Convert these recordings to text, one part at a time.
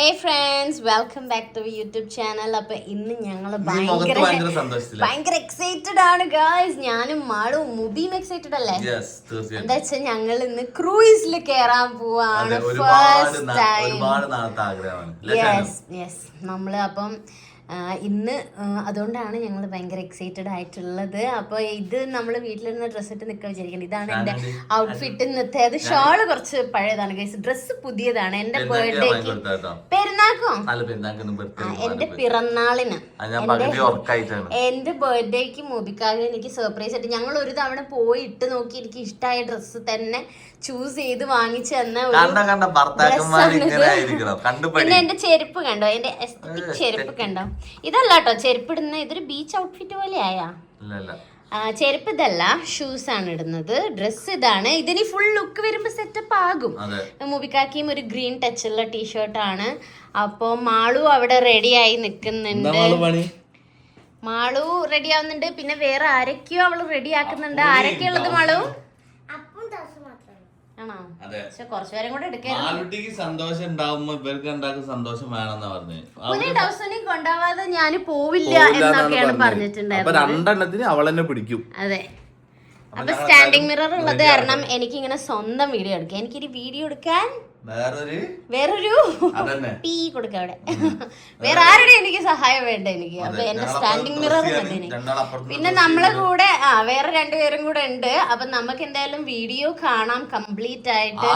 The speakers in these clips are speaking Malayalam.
Hey friends, welcome back to our YouTube channel. അപ്പോൾ ഇന്ന് ഞങ്ങൾ ഭയങ്കര എക്സൈറ്റഡ് ആണ് ഗായ്സ്. ഞാനും മാളും മുബിയും എക്സൈറ്റഡ് അല്ലേ? എന്താ വെച്ചാൽ ഞങ്ങൾ ഇന്ന് ക്രൂയിസിൽ കയറാൻ പോവാണ്. First time. യെസ് നമ്മള് അപ്പം ഇന്ന് അതുകൊണ്ടാണ് ഞങ്ങൾ ഭയങ്കര എക്സൈറ്റഡ് ആയിട്ടുള്ളത്. അപ്പോൾ ഇത് നമ്മൾ വീട്ടിലിരുന്ന് ഡ്രസ്സ് ഇട്ട് നിൽക്കാൻ വിചാരിക്കുന്നത്. ഇതാണ് എൻ്റെ ഔട്ട്ഫിറ്റ് ഇന്നത്തെ. അത് ഷോള് കുറച്ച് പഴയതാണ് ഗൈസ്, ഡ്രസ്സ് പുതിയതാണ്. എൻ്റെ ബർത്ത്ഡേക്ക് പെരുന്നാക്കോ എൻ്റെ പിറന്നാളിന് എൻ്റെ ബർത്ത്ഡേക്ക് മുബിക്കാകെ എനിക്ക് സർപ്രൈസ് ആയിട്ട് ഞങ്ങൾ ഒരു തവണ പോയി ഇട്ട് നോക്കി എനിക്ക് ഇഷ്ടമായ ഡ്രസ്സ് തന്നെ ചൂസ് ചെയ്ത് വാങ്ങിച്ചു തന്ന പിന്നെ എന്റെ ചെരുപ്പ് കണ്ടോ, എന്റെ എസ്തറ്റിക് ചെരുപ്പ് കണ്ടോ. ഇതല്ല കേട്ടോ ചെരുപ്പ് ഇടുന്ന, ഇതൊരു ബീച്ച് ഔട്ട്ഫിറ്റ് പോലെ ആയാ. ചെരുപ്പ് ഇതല്ല, ഷൂസ് ആണ് ഇടുന്നത്. ഡ്രസ്സ് ഇതാണ്. ഇതിന് ഫുൾ ലുക്ക് വരുമ്പോ സെറ്റപ്പ് ആകും. മുബിക്കാക്കിയും ഒരു ഗ്രീൻ ടച്ചുള്ള ടീഷർട്ടാണ്. അപ്പൊ മാളു അവിടെ റെഡി ആയി നിക്കുന്നുണ്ട്. മാളു റെഡി ആവുന്നുണ്ട്. പിന്നെ വേറെ ആരൊക്കെയോ അവള് റെഡി ആക്കുന്നുണ്ട്. ആരൊക്കെയുള്ളത് മാളു? കുറച്ചുപേരും കൂടെ സന്തോഷം ഉണ്ടാവുമ്പോ ഇവർക്ക് ഉണ്ടാക്കുന്ന സന്തോഷം വേണമെന്നാ പറഞ്ഞത്. കൊണ്ടാവാതെ ഞാൻ പോവില്ല എന്നൊക്കെയാണ് പറഞ്ഞിട്ടുണ്ടായിരുന്നത്. രണ്ടെണ്ണത്തിന് അവൾ തന്നെ പിടിക്കും. അതെ. അപ്പൊ സ്റ്റാൻഡിങ് മിറർ ഉള്ളത് കാരണം എനിക്ക് ഇങ്ങനെ സ്വന്തം വീഡിയോ എടുക്കാം. എനിക്കൊരു വീഡിയോ എടുക്കാൻ വേറൊരു ടീ കൊടുക്ക അവിടെ. വേറെ ആരുടെ എനിക്ക് സഹായം വേണ്ട എനിക്ക്. അപ്പൊ എന്റെ സ്റ്റാൻഡിങ് മിറർ മതി. പിന്നെ നമ്മളെ കൂടെ വേറെ രണ്ടുപേരും കൂടെ ഉണ്ട്. അപ്പൊ നമുക്ക് എന്തായാലും വീഡിയോ കാണാം കംപ്ലീറ്റ് ആയിട്ട്.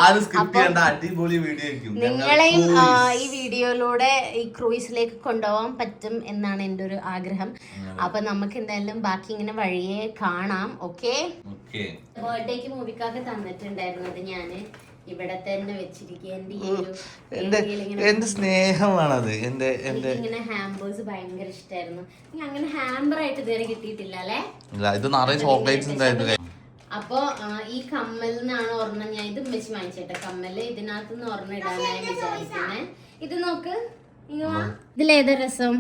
നിങ്ങളെയും ഈ വീഡിയോയിലൂടെ ഈ ക്രൂയിസിലേക്ക് കൊണ്ടുപോകാൻ പറ്റും എന്നാണ് എൻ്റെ ഒരു ആഗ്രഹം. അപ്പൊ നമുക്ക് എന്തായാലും ബാക്കി ഇങ്ങനെ വഴിയെ കാണാം. ഓക്കെ. ബർത്ത്ഡേക്ക് മൂവിക്കൊക്കെ തന്നിട്ടുണ്ടായിരുന്നത് ഞാന് ഇവിടെ തന്നെ വെച്ചിരിക്കുക. എന്റെ സ്നേഹമാണത്. ഇങ്ങനെ ഹാമ്പേഴ്സ് ഭയങ്കര ഇഷ്ടമായിരുന്നു. അങ്ങനെ ഹാമ്പർ ആയിട്ട് ഇതുവരെ കിട്ടിയിട്ടില്ല അല്ലേ? ഇത് നിറയെ ചോക്ലേറ്റ്സ് ഉണ്ടായിരുന്നു. അപ്പൊ ഈ കമ്മലിനാണ് ഒരെണ്ണം ഞാൻ ഇത് വെച്ച് വാങ്ങിച്ചേട്ടെ. കമ്മല് ഇതിനകത്തുനിന്ന് ഒരെണ്ണം ഇടാനായി വിചാരിക്കുന്നേ. ഇത് നോക്ക്, ഇതിലേതാ രസം?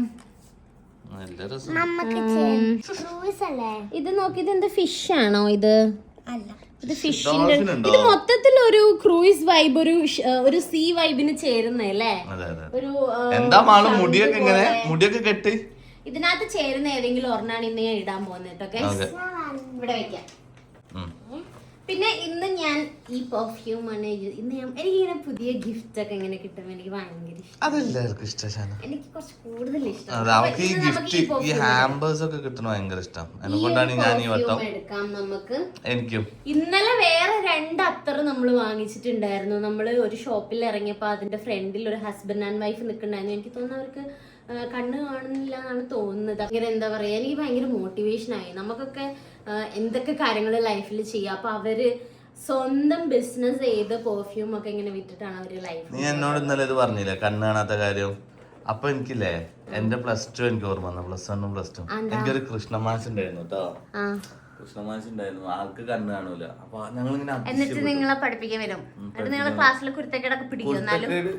ഇത് നോക്കി, ഇത് എന്താ ഫിഷ് ആണോ? ഇത് ഇത് ഫിഷിന്റെ. ഇത് മൊത്തത്തിൽ ഒരു ക്രൂയിസ് വൈബ്, ഒരു സീ വൈബിന് ചേരുന്നല്ലേ? ഒരു ഇതിനകത്ത് ചേരുന്ന ഏതെങ്കിലും ഒരെണ്ണാണ് ഇന്ന് ഞാൻ ഇടാൻ പോകുന്നത്. ഓക്കെ, ഇവിടെ വെക്കാം. പിന്നെ ഇന്ന് ഞാൻ ഈ പെർഫ്യൂം ആണ് ഇന്ന് എനിക്കിങ്ങനെ പുതിയ ഗിഫ്റ്റ് ഒക്കെ ഇങ്ങനെ കിട്ടുമ്പോൾ എനിക്ക് ഭയങ്കര ഇഷ്ടം. എനിക്ക് കുറച്ച് കൂടുതൽ എടുക്കാം നമുക്ക്. ഇന്നലെ വേറെ 2 അത്തർ നമ്മൾ വാങ്ങിച്ചിട്ടുണ്ടായിരുന്നു. നമ്മൾ ഒരു ഷോപ്പിൽ ഇറങ്ങിയപ്പോ അതിന്റെ ഫ്രണ്ടിൽ ഒരു ഹസ്ബൻഡ് ആൻഡ് വൈഫ് നിൽക്കണ്ടായിരുന്നു. എനിക്ക് തോന്നുന്നു അവർക്ക് കണ്ണ് കാണുന്നില്ല എന്നാണ് തോന്നുന്നത്. അങ്ങനെ എന്താ പറയാ, എനിക്ക് ഭയങ്കര മോട്ടിവേഷൻ ആയി. നമുക്കൊക്കെ എന്തൊക്കെ കാര്യങ്ങൾ ലൈഫിൽ ചെയ്യാം. അപ്പൊ അവര് സ്വന്തം ബിസിനസ് ചെയ്ത് പെർഫ്യൂം ഒക്കെ ഇങ്ങനെ വിറ്റിട്ടാണ് അവര് ലൈഫ്. നീ എന്നോട് ഇന്നലെ ഇത് പറഞ്ഞില്ലേ കണ്ണ് കാണാത്ത കാര്യം? അപ്പൊ എനിക്കില്ലേ എന്റെ +2 എനിക്ക് ഓർമ്മ വന്നു. +1 +2 എനിക്കൊരു കൃഷ്ണമാസ് ഉണ്ടായിരുന്നു കേട്ടോ. കൃഷ്ണമാസ് ഉണ്ടായിരുന്നു. ആൾക്ക് കണ്ണ് കാണൂല. അപ്പൊ ഞങ്ങളിങ്ങനെ എന്നിട്ട് നിങ്ങളെ പഠിപ്പിക്കാൻ വരും. എന്നിട്ട് നിങ്ങളെ ക്ലാസ്സിൽ കുരുത്തക്കേടൊക്കെ പിടിക്കും.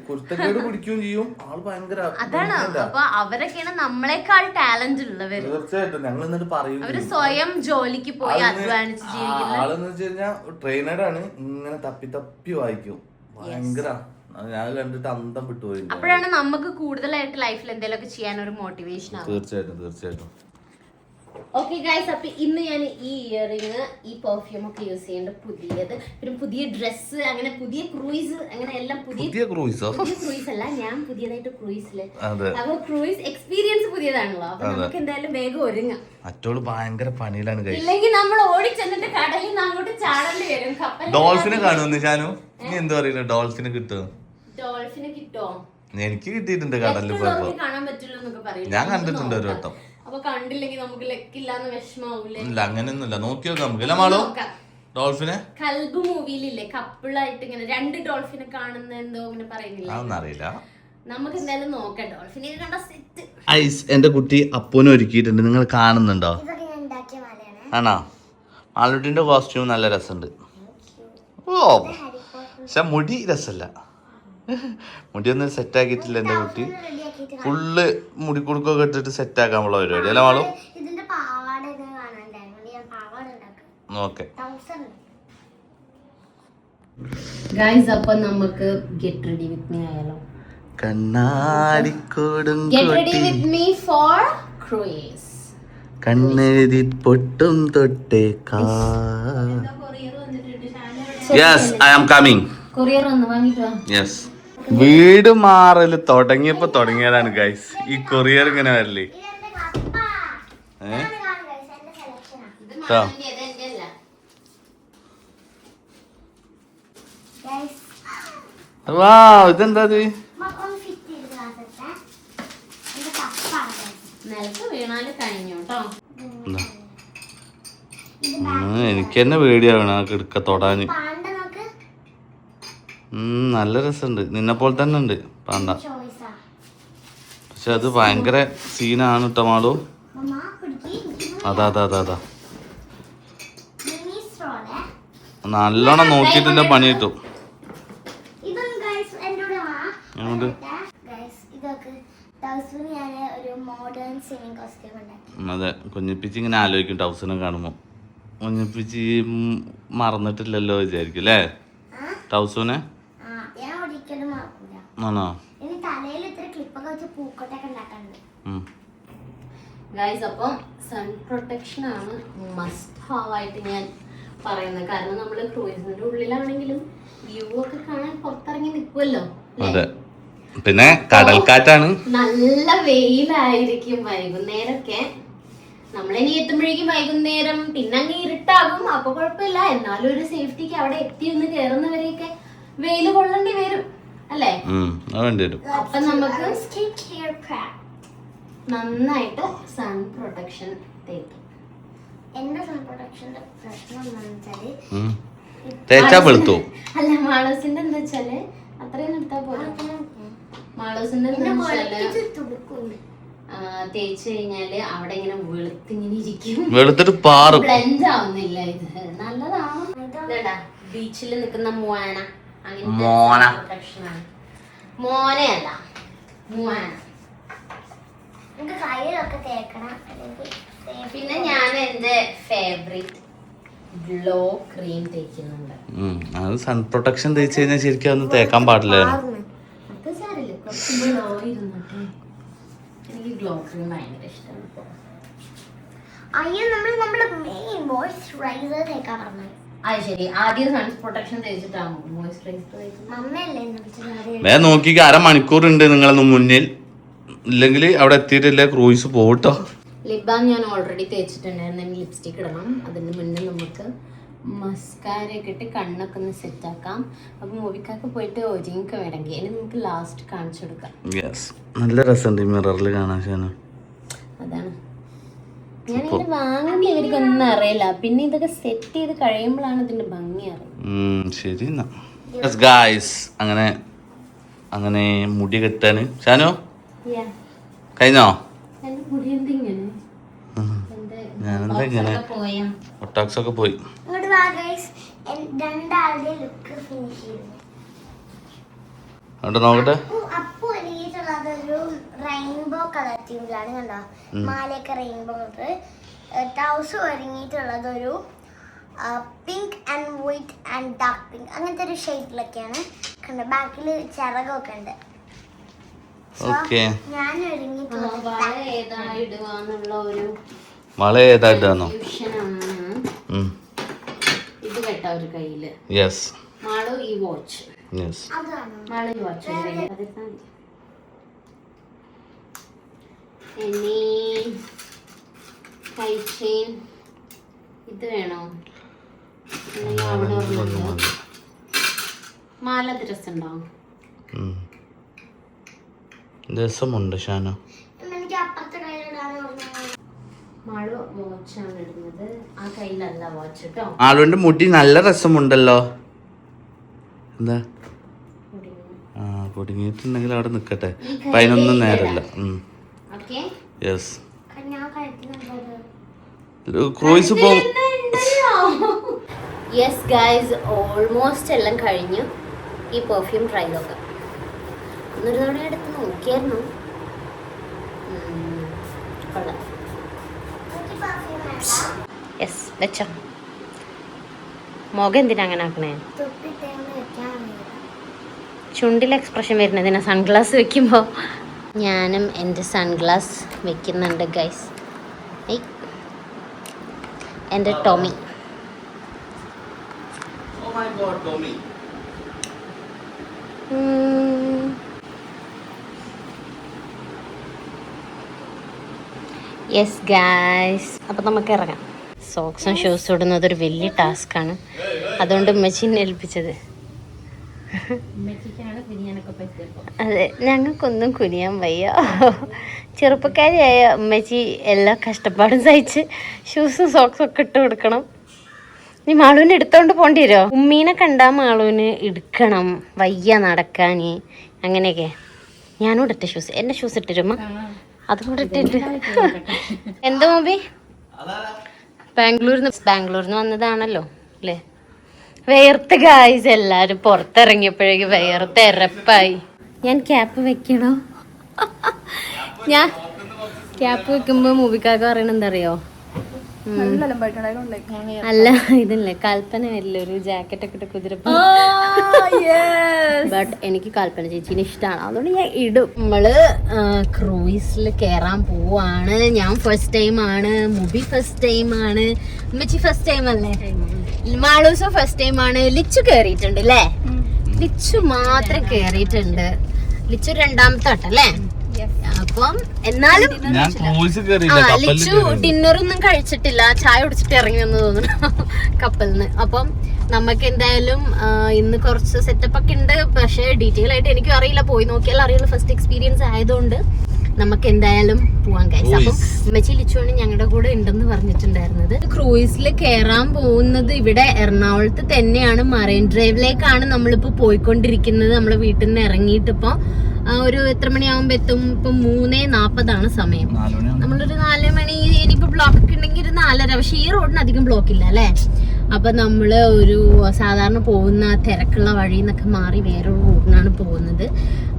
കുരുത്തക്കേട് പിടിക്കുകയും ചെയ്യും. ആള് ഭയങ്കര അതാണ്. അപ്പൊ അവരൊക്കെയാണ് നമ്മളെക്കാൾ ടാലന്റ് ഉള്ളവര്. തീർച്ചയായിട്ടും ഞങ്ങൾ എന്നിട്ട് പറയും അവര് സ്വയം ജോലിക്ക് പോയി അധ്വാനിച്ച് ജീവിക്കുന്ന ആളെന്ന് വെച്ച് കഴിഞ്ഞാൽ ട്രെയിനറാണ്. ഇങ്ങനെ തപ്പി തപ്പി വായിക്കും. ഭയങ്കര ഞാൻ കണ്ടിട്ട് അന്തം വിട്ടുപോയി. അപ്പോഴാണ് നമുക്ക് കൂടുതലായിട്ട് ലൈഫിൽ എന്തെങ്കിലുമൊക്കെ ചെയ്യാൻ ഒരു മോട്ടിവേഷൻ ആവും. തീർച്ചയായിട്ടും. ഓക്കെ ഗൈസ്, അപ്പൊ ഇന്ന് ഞാൻ ഈ ഇയറിങ്, ഈ പെർഫ്യൂം ഒക്കെ യൂസ് ചെയ്യേണ്ട പുതിയത്, പിന്നെ പുതിയ ഡ്രസ്സ്, അങ്ങനെ പുതിയ ക്രൂയിസ്, അങ്ങനെ എല്ലാം പുതിയ ക്രൂയിസ് അല്ല, ഞാൻ പുതിയതായിട്ട് ക്രൂയിസില്. അപ്പൊ ക്രൂയിസ് എക്സ്പീരിയൻസ് പുതിയതാണല്ലോ. അപ്പൊ നമുക്ക് എന്തായാലും വേഗം ഒരുങ്ങാം. മറ്റോള് ഭയങ്കര പണിയിലാണ്. ഇല്ലെങ്കിൽ നമ്മൾ ഓടിച്ചെന്നിട്ട് കടലിൽ നിന്ന് അങ്ങോട്ട് ചാടേണ്ടി വരും. ഡോൾഫിനെ കാണുന്നു ഞാനും. നീ എന്താ പറയുക, ഡോൾഫിനെ കിട്ടുമോ? ഡോൾഫിനെ കിട്ടോ? എനിക്ക് കിട്ടിയിട്ടുണ്ട് കടലിൽ പോയപ്പോ. കാണാൻ പറ്റുള്ളൂ എന്നൊക്കെ പറയും. ഞാൻ കണ്ടിട്ടുണ്ട് ഒരു വട്ടം. അപ്പൊ കണ്ടില്ലെങ്കിൽ നമുക്ക് ലക്കില്ലാന്ന് വിഷമാവൂലേ? ഇല്ല, അങ്ങനെയൊന്നുമില്ല. നോക്കി നോക്കാം നമുക്ക്. ഇല്ല മാളോ, ഡോൾഫിനെ കൽബ് മൂവിയിലില്ലേ കപ്പിളായിട്ട് ഇങ്ങനെ 2 ഡോൾഫിനെ കാണുന്ന എന്തോ ഇങ്ങനെ പറയുന്നില്ല. അതൊന്നും അറിയില്ല. നമുക്ക് എന്തായാലും നോക്കാം. ഡോൾഫിനെ കണ്ട സെറ്റ്. ഐസ് എന്റെ കുട്ടി അപ്പൂനെ ഒരുക്കിയിട്ടുണ്ട്. നിങ്ങൾ കാണുന്നുണ്ടോ? ആണോ? മാളുട്ടിന്റെ കോസ്റ്റ്യൂം നല്ല രസമുണ്ട്. ഓ, പക്ഷെ മുടി രസമല്ല. മുടിയൊന്നും സെറ്റ് ആക്കിയിട്ടില്ല എന്റെ കുട്ടി. ഫുള്ള് മുടി കുടുക്കൊക്കെ ഇട്ടിട്ട് സെറ്റ് ആക്കാനുള്ള പരിപാടി അല്ല മാളു? ഓക്കെ ഗൈസ്, അപ്പൊ നമുക്ക് ഗെറ്റ് റെഡി വിത്ത് മീ ആയാലോ? കണ്ണാടിക്കോടും Get ready with me for cruise. കണ്ണെഴുതി പൊട്ടും തൊട്ടേക്കാ. Yes I am coming. Courier ഒന്ന് വാങ്ങിട്ട് വാ. യെസ്. വീട് മാറല് തുടങ്ങിയതാണ് ഗൈസ് ഈ കൊറിയർ ഇങ്ങനെ വരല്ലേ. ഇതെന്താ എനിക്ക് തന്നെ പേടിയാവണ കിടക്ക തൊടാന്. നല്ല രസമുണ്ട്, നിന്നെ പോലെ തന്നെ ഉണ്ട് പാണ്ട. പക്ഷെ അത് ഭയങ്കര സീനാണ് കേട്ടോ മാളു. അതാ നല്ലോണം നോക്കിട്ട് പണി കിട്ടും. അതെ, കുഞ്ഞിപ്പിച്ച് ഇങ്ങനെ ആലോചിക്കും ടൗസിനെ കാണുമ്പോ. കുഞ്ഞിപ്പിച്ച് മറന്നിട്ടില്ലല്ലോ വിചാരിക്കും അല്ലേ ടൗസുനെ? ആണോ? അപ്പം സൺ പ്രൊട്ടക്ഷൻ ആണ് മസ്റ്റ് ഹാവ് ആയിട്ട് ഞാൻ പറയുന്നത്. കാരണം നമ്മള് ക്രൂയിസിന്റെ ഉള്ളിലാണെങ്കിലും വ്യൂ ഒക്കെ കാണാൻ പുറത്തിറങ്ങി നിൽക്കുമല്ലോ. അതെ, പിന്നെ കടൽക്കാറ്റാണ്. നല്ല വെയിലായിരിക്കും വൈകുന്നേരമൊക്കെ. നമ്മളിനി എത്തുമ്പോഴേക്കും വൈകുന്നേരം, പിന്നെ അങ്ങ് ഇരുട്ടാകും. അപ്പൊ കുഴപ്പമില്ല, എന്നാലും ഒരു സേഫ്റ്റിക്ക് അവിടെ എത്തി ഒന്ന് കയറുന്നവരെയൊക്കെ വെയില് കൊള്ളേണ്ടി വരും അല്ലേ? അപ്പൊ നമുക്ക് നന്നായിട്ട് സൺ പ്രൊട്ടക്ഷൻ തേക്കും. എന്റെ സൺ പ്രൊട്ടക്ഷന്റെ പ്രശ്നം എന്താണെന്ന് വെച്ചാല് അല്ല, മാളൂസിന്റെ എന്താ വെച്ചാല് അത്രയും എടുത്താ പോലെ. മാളൂസിന്റെ തേച്ച് കഴിഞ്ഞാല് അവിടെ ഇങ്ങനെ വെളുത്തിങ്ങനെ ഇരിക്കും, ബ്ലെൻഡ് ആവുന്നില്ല. ഇത് നല്ലതാണ്. ബീച്ചിൽ നിൽക്കുന്ന മോന, അങ്ങനെ പ്രൊട്ടക്ഷനാണ്. മോനയല്ല, മോന. പിന്നെ ഞാൻ എന്റെ ഫേവറേറ്റ് ഗ്ലോ ക്രീം തേക്കുന്നുണ്ട്. അത് സൺ പ്രൊട്ടക്ഷൻ തേച്ച് കഴിഞ്ഞാൽ ശരിക്കും അതൊന്നും തേക്കാൻ പാടില്ല. അത് സാരില്ല, കുറച്ച് ഗ്ലോ ഇരുന്നിട്ട്. എനിക്ക് ഗ്ലോ ക്രീം ഭയങ്കര ഇഷ്ടമാണ്. അത് ശരി, ആദ്യം സൺ പ്രൊട്ടക്ഷൻ തേച്ചിട്ടാണോ മോയ്സ്ചറൈസർ? നോക്കിക്ക് 1/2 മണിക്കൂറുണ്ട് നിങ്ങളൊന്നും മുന്നിൽ, ഇല്ലെങ്കിൽ അവിടെ എത്തിയിട്ടില്ല ക്രൂയിസ് പോട്ടോ. ലിപ് ബാം ഞാൻ ഓൾറെഡി തേച്ചിട്ടുണ്ടായിരുന്നു. ലിപ്സ്റ്റിക് ഇടണം. അതിന് മുന്നേ നമുക്ക് മസ്കാര ഒക്കെ ഇട്ട് കണ്ണൊക്കെ ഒന്ന് സെറ്റ് ആക്കാം. അപ്പൊ മൂവിക്കൊക്കെ പോയിട്ട് ഒരുങ്ങൊക്കെ വേണമെങ്കിൽ ഇനി നമുക്ക് ലാസ്റ്റ് കാണിച്ചു കൊടുക്കാം. നല്ല രസമുണ്ട് മിററിൽ കാണാൻ. അതാണ് ഞാനിങ്ങനെ വാങ്ങുന്ന ഇവർക്കൊന്നും അറിയില്ല, പിന്നെ ഇതൊക്കെ സെറ്റ് ചെയ്ത് കഴിയുമ്പോഴാണ് ഇതിന്റെ ഭംഗി അറിയാം. ശരി, അങ്ങനെ അങ്ങനെ മുടി കെട്ടാന് ഷാനു കഴിഞ്ഞോ? ഞാനെന്താ ഇങ്ങനെ ഒട്ടാക്സ് ഒക്കെ പോയി. അവിടെ നോക്കട്ടെ. റെയിൻബോ കളർ തീമിലാണ് കണ്ടോ, മാലയൊക്കെ റെയിൻബോ കളർ. ടൗസ് ഒരുങ്ങിയിട്ടുള്ളത് ഒരു pink and white and dark pink, അങ്ങനത്തെ ഒരു ഷെയ്ഡിലൊക്കെയാണ് കണ്ടോ. ബാക്കിൽ ചിറകൊക്കെ ഉണ്ട്. ഞാൻ ഒരുങ്ങിയിട്ടുള്ളത് വള ഏതായിട്ടാണോ ഇത് കേട്ടോ ഒരു കയ്യില്. മാളു ഈ വാച്ച്, മാളു ഈ വാച്ച് ഇനി കൈ ചെയിൻ ഇത് വേണോ? അവിടെ മാല രസമുണ്ടോ? രസമുണ്ട് ഷാനു. മാളു വാച്ചാണ് ഇടുന്നത്, ആ കയ്യിലല്ല വാച്ച് കേട്ടോ. ആളുവിന്റെ മുടി നല്ല രസമുണ്ടല്ലോ. എന്താ പൊടിങ്ങിട്ടുണ്ടെങ്കിൽ അവിടെ നിക്കട്ടെ, അതിനൊന്നും നേരമില്ല. ക്രൂയിസ് യെസ് ഗൈസ്, ഓൾമോസ്റ്റ് എല്ലാം കഴിഞ്ഞു. ഈ പെർഫ്യൂം ട്രൈ നോക്കാം. ഒന്നൊരു തവണ എടുത്ത് നോക്കിയായിരുന്നു. കൊള്ളാം. യെസ്, വെച്ചോ. മുഖം എന്തിനാ അങ്ങനെ ആക്കണേ? ചുണ്ടിൽ എക്സ്പ്രഷൻ വരുന്നതിനാ സൺഗ്ലാസ് വെക്കുമ്പോൾ. ഞാനും എൻ്റെ സൺഗ്ലാസ് വെക്കുന്നുണ്ട് ഗൈസ്. എൻ്റെ ടോമി. യെസ് ഗൈസ്, അപ്പം നമുക്ക് ഇറങ്ങാം. സോക്സും ഷൂസും ഇടുന്നത് ഒരു വലിയ ടാസ്ക്കാണ്. അതുകൊണ്ട് ഉമ്മച്ചീനെ ഏൽപ്പിച്ചത്. അതെ, ഞങ്ങൾക്കൊന്നും കുനിയാൻ വയ്യ. ചെറുപ്പക്കാരിയായ ഉമ്മച്ചി എല്ലാ കഷ്ടപ്പാടും സഹിച്ച് ഷൂസും സോക്സും ഒക്കെ ഇട്ട് കൊടുക്കണം. നീ മാളൂന് എടുത്തോണ്ട് പോണ്ടി വരുമോ? ഉമ്മീനെ കണ്ടാൽ മാളൂന് എടുക്കണം, വയ്യ നടക്കാൻ, അങ്ങനെയൊക്കെ. ഞാനും ഇടട്ടെ ഷൂസ്? എൻ്റെ ഷൂസ് ഇട്ടിരുമ്മ അതും കൂടെ ഇട്ടിട്ട്. എന്താ മൂബി? ബാംഗ്ലൂരിന്ന് വന്നതാണല്ലോ അല്ലേ? വേർത്ത് ഗായ്സ്, എല്ലാരും പുറത്തിറങ്ങിയപ്പോഴേക്ക് വേർത്ത് എരപ്പായി. ഞാൻ ക്യാപ്പ് വെക്കണോ? ഞാൻ ക്യാപ്പ് വെക്കുമ്പോ മൂവിക്കാക്ക പറയണ എന്താ അറിയോ? അല്ല, ഇതല്ലേ കൽപ്പന വരില്ല ഒരു ജാക്കറ്റ് ഒക്കെ ഇട്ട് കുതിരപ്പ. ബട്ട് എനിക്ക് കൽപ്പന ചേച്ചീനെ ഇഷ്ടമാണ്, അതുകൊണ്ട് ഞാൻ ഇടും. നമ്മള് ക്രൂയിസിൽ കയറാൻ പോവാണ്. ഞാൻ ഫസ്റ്റ് ടൈം ആണ്, മുബി ഫസ്റ്റ് ടൈം ആണ്, ഉമ്മച്ചി ഫസ്റ്റ് ടൈം അല്ലേ, മാളൂസും ഫസ്റ്റ് ടൈം ആണ്. ലിച്ചു കേറിയിട്ടുണ്ട് അല്ലേ? ലിച്ചു മാത്രം കേറിയിട്ടുണ്ട്. ലിച്ചു രണ്ടാമത്തെ വട്ടല്ലേ? അപ്പം എന്നാലും ലിച്ചു ഡിന്നറൊന്നും കഴിച്ചിട്ടില്ല, ചായ കുടിച്ചിട്ട് ഇറങ്ങി വന്ന് തോന്നുന്നു കപ്പലിന്. അപ്പം നമുക്ക് എന്തായാലും ഇന്ന് കുറച്ച് സെറ്റപ്പ് ഒക്കെ ഉണ്ട്, പക്ഷെ ഡീറ്റെയിൽ ആയിട്ട് എനിക്കും അറിയില്ല, പോയി നോക്കിയാൽ അറിയുള്ളൂ. ഫസ്റ്റ് എക്സ്പീരിയൻസ് ആയതുകൊണ്ട് നമുക്ക് എന്തായാലും പോവാൻ കഴിയും. അപ്പം ഉമ്മച്ചി ലിച്ചുവാണ് ഞങ്ങളുടെ കൂടെ ഉണ്ടെന്ന് പറഞ്ഞിട്ടുണ്ടായിരുന്നത്. ക്രൂയിസിൽ കയറാൻ പോകുന്നത് ഇവിടെ എറണാകുളത്ത് തന്നെയാണ്, മറൈൻ ഡ്രൈവിലേക്കാണ് നമ്മളിപ്പോ പോയിക്കൊണ്ടിരിക്കുന്നത്. നമ്മളെ വീട്ടിൽ നിന്ന് ഇറങ്ങിയിട്ട് ഇപ്പൊ ഒരു എത്ര മണിയാവുമ്പോ എത്തും? ഇപ്പൊ 3:40 സമയം. നമ്മളൊരു 4 മണി, ഇനിയിപ്പോ ബ്ലോക്ക് ഒക്കെ ഉണ്ടെങ്കിൽ ഒരു 4:30. പക്ഷെ ഈ റോഡിന് അധികം ബ്ലോക്ക് ഇല്ല അല്ലേ? അപ്പൊ നമ്മള് ഒരു സാധാരണ പോകുന്ന തിരക്കുള്ള വഴി നിന്നൊക്കെ മാറി വേറൊരു റോഡിനാണ് പോകുന്നത്.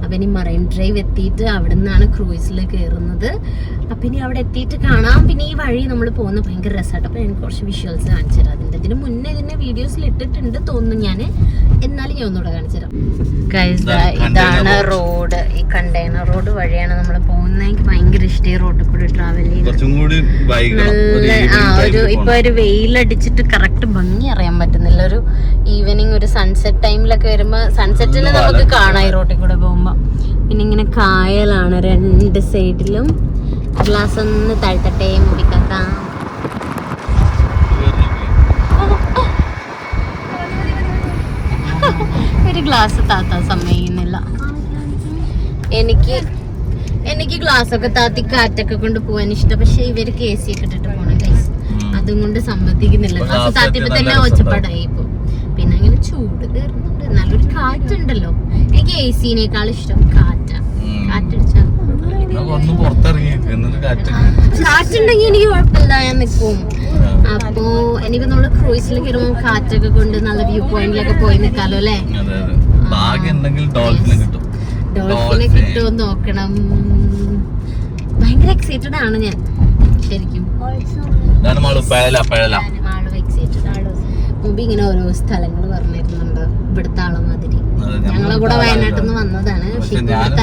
അപ്പൊ ഇനി മറൈൻ ഡ്രൈവ് എത്തിയിട്ട് അവിടെ നിന്നാണ് ക്രൂയിസിൽ കയറുന്നത്. അപ്പൊ ഇനി അവിടെ എത്തിയിട്ട് കാണാം. പിന്നെ ഈ വഴി നമ്മൾ പോകുന്ന ഭയങ്കര രസമായിട്ട്. അപ്പൊ എനിക്ക് കുറച്ച് വിഷ്വൽസ് കാണിച്ചു തരാം. ഇതിന് മുന്നേ ഇതിന്റെ വീഡിയോസിൽ ഇട്ടിട്ടുണ്ട് തോന്നുന്നു ഞാൻ, എന്നാലും ഞാൻ ഒന്നുകൂടെ കാണിച്ചു തരാം. ഇതാണ് റോഡ്. ഈ കണ്ടെയ്നർ റോഡ് വഴിയാണ് നമ്മൾ പോകുന്നത്. എനിക്ക് ഭയങ്കര ഇഷ്ടം ഈ റോഡിൽ കൂടി ട്രാവൽ ചെയ്യുന്നത്. നല്ല ഇപ്പൊ ഒരു വെയിലടിച്ചിട്ട് കറക്റ്റ് ഭംഗി അറിയാൻ പറ്റുന്നില്ല. ഒരു ഈവനിങ്, ഒരു സൺസെറ്റ് ടൈമിലൊക്കെ വരുമ്പോ സൺസെറ്റിന് നമുക്ക് കാണാം ഈ റോഡിൽ കൂടെ പോകുമ്പോ. പിന്നെ ഇങ്ങനെ കായലാണ് രണ്ട് സൈഡിലും. ഗ്ലാസ് ഒന്ന് താഴ്ത്തട്ടെ മുടിക്കാം. ഒരു ഗ്ലാസ് താത്താൻ സമ്മതിക്കുന്നില്ല. എനിക്ക് ഗ്ലാസ് ഒക്കെ താത്തി കാറ്റൊക്കെ കൊണ്ട് പോകാൻ ഇഷ്ടം. പക്ഷെ ഇവർക്ക് AC ഒക്കെ ഇട്ടിട്ട് പോണം ഗൈസ്, അതും കൊണ്ട് സമ്മതിക്കുന്നില്ല. ഗ്ലാസ് താത്തിയപ്പോ തന്നെ ഒച്ചപ്പാടായി ഇപ്പൊ. പിന്നെ അങ്ങനെ ചൂട് കയറുന്നുണ്ട്, നല്ലൊരു കാറ്റുണ്ടല്ലോ. എനിക്ക് AC-നേക്കാൾ ഇഷ്ടം കാറ്റാ. കാറ്റടിച്ചാ കാറ്റുണ്ടെങ്കിൽ എനിക്ക് കുഴപ്പമില്ല, ഞാൻ നിൽക്കും. അപ്പോ ഇനിയിപ്പോ നമ്മള് ക്രൂയിസിൽ കയറുമ്പോ കാറ്റൊക്കെ കൊണ്ട് നല്ല വ്യൂ പോയിന്റിലൊക്കെ പോയി നിൽക്കാലോ അല്ലേ? ഡോൾഫിനെ കിട്ടുമോ നോക്കണം. ഭയങ്കര എക്സൈറ്റഡ് ആണ് ഞാൻ ശരിക്കും. മുമ്പ് ഇങ്ങനെ ഓരോ സ്ഥലങ്ങൾ പറഞ്ഞിരുന്നുണ്ട് ഇവിടുത്തെ ആളെ മാതിരി. ഞങ്ങളെ കൂടെ വയനാട്ടിൽ നിന്ന് വന്നതാണ്. പക്ഷെ ഇവിടുത്തെ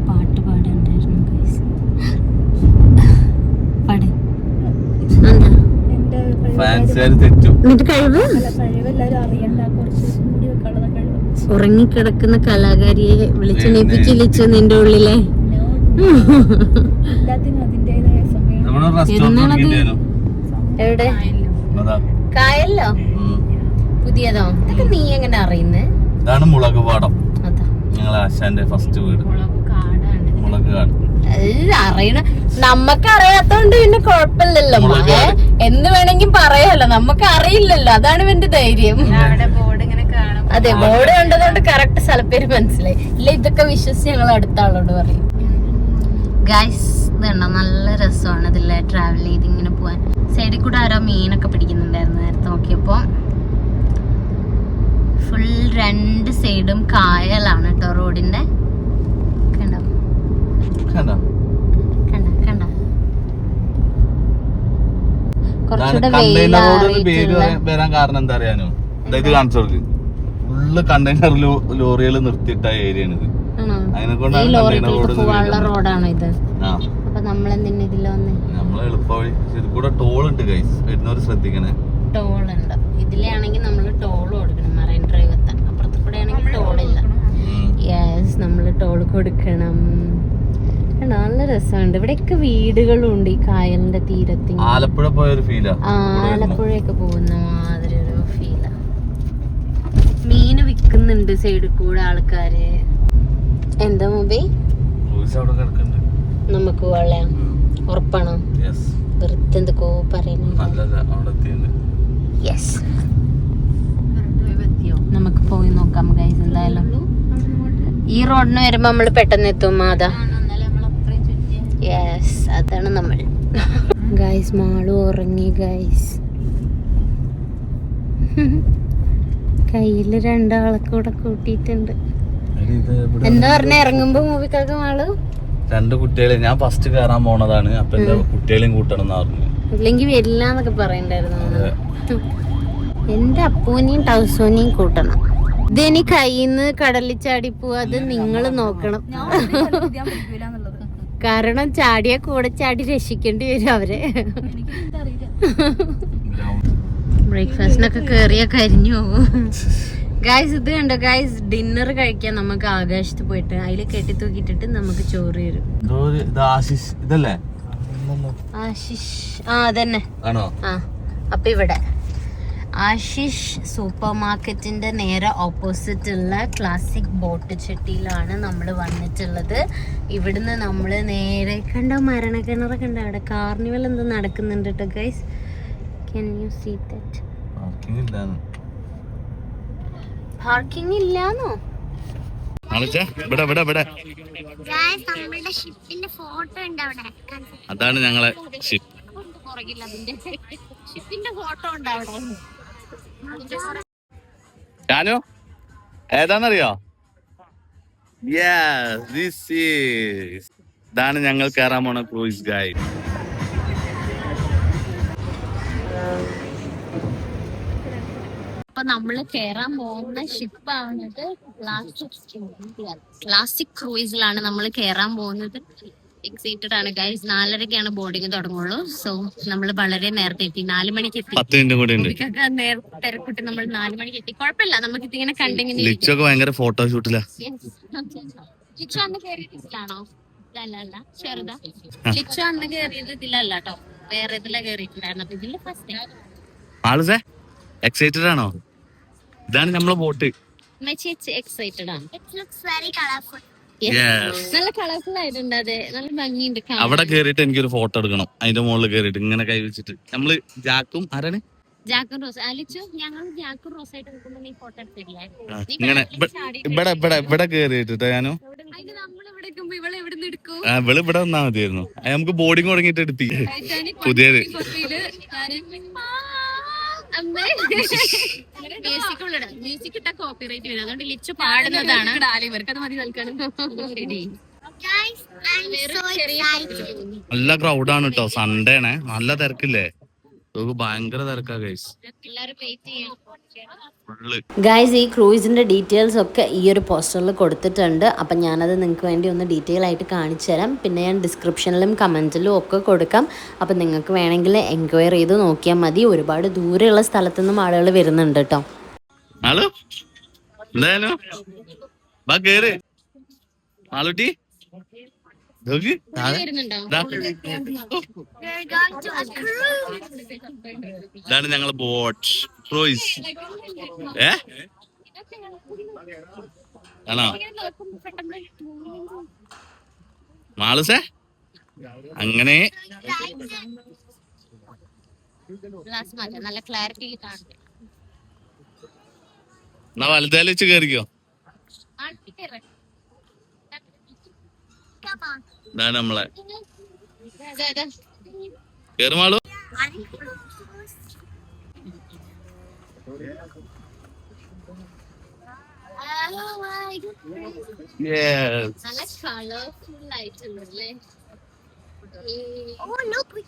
പാട്ട് പാടുണ്ടായിരുന്നു. എന്നിട്ട് കഴിവ് ഉറങ്ങിക്കിടക്കുന്ന കലാകാരിയെ വിളിച്ചെണീപ്പിച്ച് ലിച്ചു നിന്റെ ഉള്ളിലെ. എവിടെ? കായല്ലോ? പുതിയതോ? ഇതൊക്കെ നീ എങ്ങനെ അറിയുന്നേ? ഇതാണ് മുളക് പാടം. ഞങ്ങളെ ആശാന്റെ ഫസ്റ്റ് വീട് മുളക് കാട്. അറിയണ നമ്മക്ക് അറിയാത്തോണ്ട് പിന്നെ കുഴപ്പമില്ലല്ലോ. എന്ന് വേണമെങ്കിൽ പറയാലോ, നമുക്ക് അറിയില്ലല്ലോ, അതാണ് ഇവന്റെ ധൈര്യം. അതെ, ബോർഡ് കണ്ടതുകൊണ്ട് കറക്റ്റ് സ്ഥലപ്പേര് മനസ്സിലായി. ഇല്ല ഇതൊക്കെ വിശ്വസിച്ച് ഞങ്ങൾ അടുത്ത ആളോട് പറയും. ഗൈസ് ഇതുണ്ടോ, നല്ല രസമാണ് ഇതില്ലേ ട്രാവൽ ചെയ്ത് ഇങ്ങനെ പോവാൻ. സൈഡിൽ കൂടെ ആരോ മീനൊക്കെ പിടിക്കുന്നുണ്ടായിരുന്നു നേരത്തെ നോക്കിയപ്പോ. ഫുൾ രണ്ട് സൈഡും കായലാണ് കേട്ടോ റോഡിന്റെ. കുറച്ചുകൂടെ വരാൻ കാരണം എന്താ അറിയാനോ? ഇത് കാണിച്ചു കൊടുക്ക്. ഫുള്ള് കണ്ടെയ്നർ ലോറികൾ നിർത്തിയിട്ട ഏരിയ ആണ് ഇത്. അതിനെ കൊണ്ടാണ് റോഡാണ് ഇത്. ആ അപ്പൊ നമ്മളെന്തിനാ ഇതില് വന്നേ? നമ്മളെ എളുപ്പവഴി. ഇത് കൂടെ ടോൾ ഉണ്ട് ഗൈസ്, വരുന്നവര് ശ്രദ്ധിക്കണേ. ടോൾ ഉണ്ട് ഇതിലാണെങ്കിൽ നമ്മൾ ടോൾ കൊടുക്കണം. മറൈൻ ഡ്രൈവ് എത്താൻ. അപ്പുറത്ത് കൂടെ ആണെങ്കിൽ ടോളില്ല. യെസ്, നമ്മൾ ടോൾ കൊടുക്കണം. നല്ല രസമുണ്ട്. ഇവിടെയൊക്കെ വീടുകളും ഉണ്ട് ഈ കായലിന്റെ തീരത്ത്. ആലപ്പുഴ പോയൊരു ഫീലാ. ആലപ്പുഴയൊക്കെ പോകുന്ന മാതിരി ഒരു ഫീലാ. മീന് വിൽക്കുന്നുണ്ട് സൈഡിൽ കൂടെ ആൾക്കാര്. എന്താ മൊബൈ നമുക്ക് പോവാ? ഉറപ്പാണോ? വെറുതെ എന്തൊക്കെ പറയുന്നു. യെസ്, നമുക്ക് പോയി നോക്കാം ഗൈസ്. എന്തായാലും ഈ റോഡിന് വരുമ്പോ നമ്മള് പെട്ടെന്ന് എത്തും. അതാ യെസ്, അതാണ് നമ്മൾ. ഗൈസ് മാളു ഉറങ്ങി ഗൈസ്. കയ്യില് രണ്ടാളെ കൂടെ കൂട്ടിയിട്ടുണ്ട്. എന്താ പറഞ്ഞ ഇറങ്ങുമ്പോ മൂവിക്കൊക്കെ മാളു? 2 കുട്ടികളെ ഞാൻ ഫസ്റ്റ് കയറാൻ പോണതാണ്. അപ്പൊ എന്റെ കുട്ടികളെയും കൂട്ടണം എന്ന് പറഞ്ഞു. ഇല്ലെങ്കി വരില്ലാന്നൊക്കെ പറയണ്ടായിരുന്നു. എന്റെ അപ്പൂനെയും ടൗസോനെയും കൂട്ടണം. ഇതെനി കയ്യിന്ന് കടലിൽ ചാടി പോവാ. അത് നിങ്ങൾ നോക്കണം. കാരണം ചാടിയ കൂടെ ചാടി രക്ഷിക്കേണ്ടി വരും അവരെ. ബ്രേക്ക്ഫാസ്റ്റിനൊക്കെ കേറിയ കരിഞ്ഞു പോകും. ഗായ്സ് ഇത് കണ്ടോ ഗായ്സ്, ഡിന്നർ കഴിക്കാൻ നമുക്ക് ആകാശത്ത് പോയിട്ട് അതിൽ കെട്ടി തൂക്കിട്ടിട്ട് നമുക്ക് ചോറ് തരും. ഇതല്ലേ ആശിഷ്? ആ അതന്നെ. ആ അപ്പൊ ഇവിടെ ആശിഷ് സൂപ്പർ മാർക്കറ്റിന്റെ നേരെ ഓപ്പോസിറ്റ് ഉള്ള ക്ലാസിക് ബോട്ട് ചെട്ടിയിലാണ് നമ്മൾ വന്നിട്ടുള്ളത്. ഇവിടുന്ന് നമ്മൾ നേരെ കണ്ട മരണക്കിണറൊക്കെ ഉണ്ട്. അവിടെ കാർണിവൽ എന്തോ നടക്കുന്നുണ്ട് കേട്ടോ guys. Can you see that? Parking ഇല്ലാന്നോ? അതാണ് ഞങ്ങളെ ഷിപ്പ്. ഷിപ്പിന്റെ ഫോട്ടോ ഉണ്ട് അവിടെ. ഞാനോ ഏതാന്നറിയോ? ഇതാണ് ഞങ്ങൾ കയറാൻ പോണ ക്രൂയിസ് ഗൈഡ്. അപ്പൊ നമ്മള് കേറാൻ പോകുന്ന ഷിപ്പാണത് ക്ലാസിക് ക്രൂയിസിലാണ് നമ്മൾ കേറാൻ പോകുന്നത്. എക്സൈറ്റഡ് ആണ് ഗൈസ്. 4:30-ക്കാണ് ബോർഡിങ് തുടങ്ങുള്ളൂ. സോ നമ്മൾ വളരെ നേരത്തെ എത്തി. 4 മണിക്ക് എത്തി. 10 മിനിറ്റും കൂടി ഉണ്ട്. തിരക്കൂട്ടി നമ്മൾ 4 മണിക്ക് എത്തി. കുഴപ്പമില്ല, നമുക്ക് ഇതിങ്ങനെ കണ്ടെങ്കിൽ. ലിച്ചൊക്കെ ഭയങ്കര ഫോട്ടോഷൂട്ടിലാ. ലിച്ചു അന്ന് കയറിയിട്ടാണോ? ഇതല്ല ചെറുതാ. ലിച്ചു അന്ന് കയറിയത് ഇതിലല്ല കേട്ടോ, വേറെ ഇതിലാ കയറിയിട്ടുണ്ടായിരുന്നു. അപ്പൊ ഇതില് ഫസ്റ്റ് എക്സൈറ്റഡ് ആണോ? ഇതാണ് നമ്മളെ ബോട്ട്. എക്സൈറ്റഡ് ആണ്. നല്ല കളർഫുൾ ആയിട്ടുണ്ട്. അതെ, നല്ല ഭംഗിയുണ്ട്. അവിടെ കേറിയിട്ട് എനിക്കൊരു ഫോട്ടോ എടുക്കണം. അതിന്റെ മുകളിൽ കേറിയിട്ട് ഇങ്ങനെ കൈ വെച്ചിട്ട് നമ്മള് ജാക്കും ആരാണ് ജാക്കും റോസ് അലിച്ചു. ഞങ്ങൾ ജാക്കും റോസ് ആയിട്ട് നിൽക്കുമ്പോ നീ ഫോട്ടോ എടുത്തില്ലേ? ഇങ്ങനെ ഇവിടെ കേറിയിട്ട് ഞാനോ ഇവളെ എവിടെ എടുക്കും? ഇവള് ഇവിടെ വന്നാ മതിയായിരുന്നു. നമുക്ക് ബോർഡിങ് തുടങ്ങിയിട്ട് എടുത്തി പുതിയത്. മ്യൂസിക് ഇട്ട കോപ്പിറൈറ്റ് വരും. അതുകൊണ്ട് ലിച്ചു പാടുന്നതാണ്. നല്ല ക്രൗഡാണ് കേട്ടോ. സൺഡേ ആണ്, നല്ല തിരക്കില്ലേ? ഭയങ്കര തിരക്കാ ഗൈസ്. ഗൈസ് ഈ ക്രൂയിസിന്റെ ഡീറ്റെയിൽസ് ഒക്കെ ഈ ഒരു പോസ്റ്ററിൽ കൊടുത്തിട്ടുണ്ട്. അപ്പം ഞാനത് നിങ്ങൾക്ക് വേണ്ടി ഒന്ന് ഡീറ്റെയിൽ ആയിട്ട് കാണിച്ചു തരാം. പിന്നെ ഞാൻ ഡിസ്ക്രിപ്ഷനിലും കമൻറ്റിലും ഒക്കെ കൊടുക്കാം. അപ്പം നിങ്ങൾക്ക് വേണമെങ്കിൽ എൻക്വയറി ചെയ്ത് നോക്കിയാൽ മതി. ഒരുപാട് ദൂരെയുള്ള സ്ഥലത്തു നിന്നും ആളുകൾ വരുന്നുണ്ട് കേട്ടോ. ഇതാണ് ഞങ്ങളെ ബോട്ട് ക്രൂയിസ്. ആണോ മാളുസേ? അങ്ങനെ നല്ല ക്ലാരിറ്റി എന്നാ വലുതായാലും വെച്ച് കേറിക്കോ. ഇതാണ് നമ്മളെ കേറുമാളു.